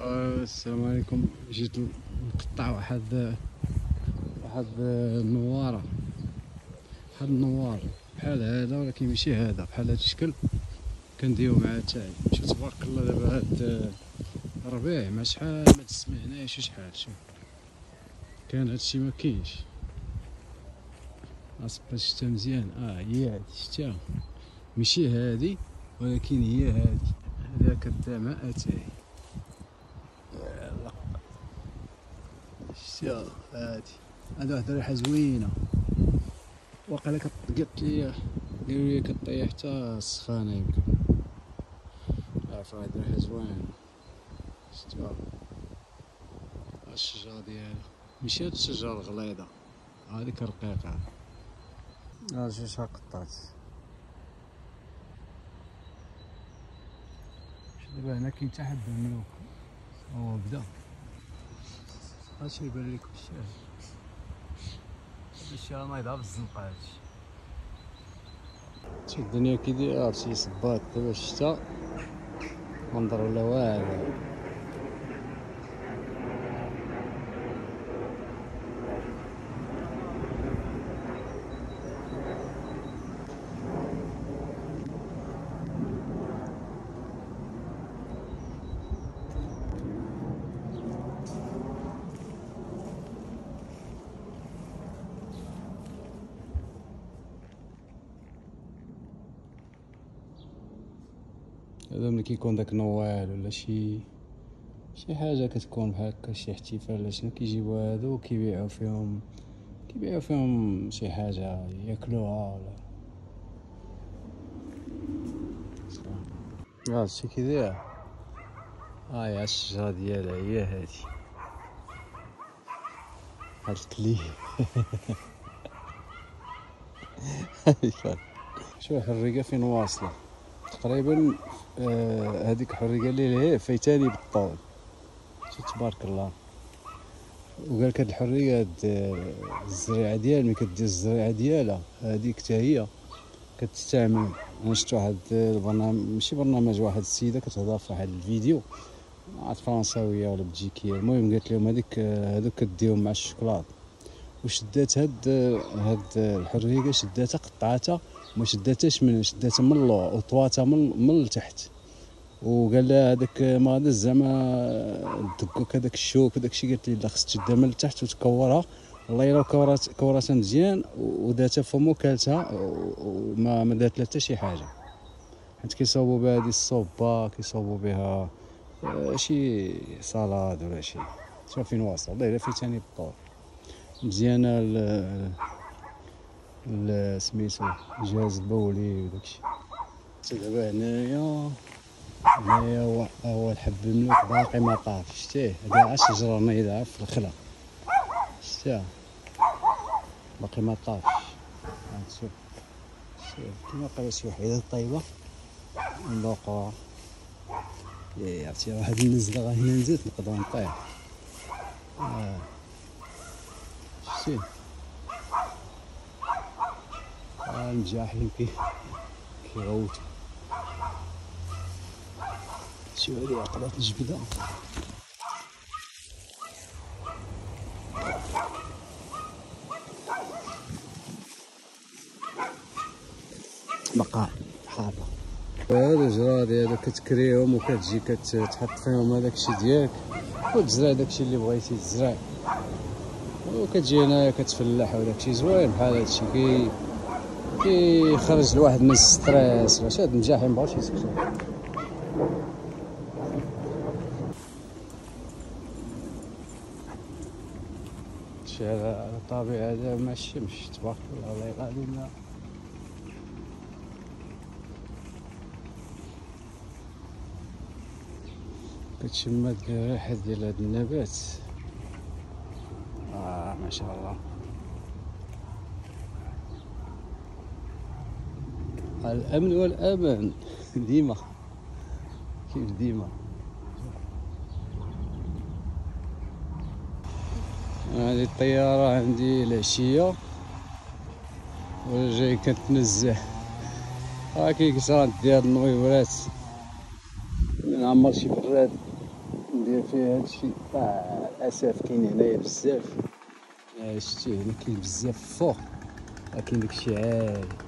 السلام عليكم. جيت نقطع واحد النواره، واحد النوار بحال هذا، ولكن ماشي هذا، بحال هذا الشكل كنديرو مع تاعي. شوف تبارك الله دابا هاد الربيع ما شحال ما تسمعناش شحال. شوف كان هادشي ما كاينش. اصبر شتا مزيان. هي هادي شتا، ماشي هادي ولكن هي هادي. هذاك الدمع اتاي شتا هادي. هذا واحد الريحه زوينه، واقيلا قالت لي قالوا لي كطيح حتى السخانه يمكن. عارف واحد الريحه زوينه. شتا الشجره ديالها ماشي هاد الشجره الغليظه، هذيك رقيقه. شوف قطعت. دابا هنا كاين حتى حب الملوك، هو بدا. هادشي يبان لكم هادشي راه نايضها بالزنقه. هادشي شوف الدنيا كي دايره، هادشي صباط دابا الشتا منظر ولا واعر. هذا ملي كيكون داك نوال ولا شي حاجه كتكون بحال هكا، شي احتفال ولا شنو، كيجيبو هادو وكيبيعو فيهم شي حاجه ياكلوها ولا. هادشي كي داير. هي الشجره ديالها هي هادي، هاد الكلي. شوف حريقه فين واصله تقريبا. هذيك حريقه اللي هي فايتاني بالطول. شوف تبارك الله. وقال لك هاد الحريه هاد الزريعه ديال ملي كدير الزريعه ديالها هذيك حتى هي كتستعمل. انا شفت واحد البرنامج، ماشي برنامج، واحد السيده كتهضر في واحد الفيديو، عاد فرنساويه ولا بلجيكيه، المهم قالت لهم هادوك كديهم مع الشوكولات. وشدات هاد الحريقه، شداتها قطعتها، ما شداتهاش شداتها من اللور وطواتها من التحت. وقال لها هذاك ما غاداش زعما دكوك هذاك الشوك وداك الشيء. قالت لي لا، خصك تشدها من التحت وتكورها. والله الا كوراتها مزيان وداتها فمو كالتها وما دارت لها حتى شي حاجه. حيت كيصاوبوا بها هذه الصوبه، كيصاوبوا بها شي صالاد ولا شي. شوف فين واصل، والله الا فايتاني بالطول. مزيانه سميتو الجهاز البولي وداكشي. دابا هنايا هو الحب الملوك باقي ما طاف. شتيه هذا الشجره نايضها في الخلا. شتيها باقي ما طافش. شوف كيما قال شي وحده طيبه نذوقوها. عرفتي واحد النزله غا هنا نزلت نقدر نطيح. شتي الجاحين كيغوتو. شو هادي عقلات الجبده. بقاء حاره. هادو الجرادي هادو كتكريهم وكتجي كتحط فيهم هذاك الشيء ديالك وتزرع داكشي اللي بغيتي تزرع، وكتجي هنايا كتفلح وداك الشيء زوين. بحال هذا الشيء كيخرج الواحد من الستريس. واش هاد النجاحين مبغاوش يسكتوا. شي على الطبيعه هذا مع الشمس تبارك الله. والله العظيم كتشم هاد الريحه ديال هاد النبات. ما شاء الله. الامن والامان ديما كيف ديما. هذه الطياره عندي العشيه وجاي كتنزه. كاين كسرات ديال النويورات من عمر شي براد ندير فيه هادشي. للاسف كاين هنايا بزاف، شتي هنا كاين بزاف فوق، ولكن داكشي عالي.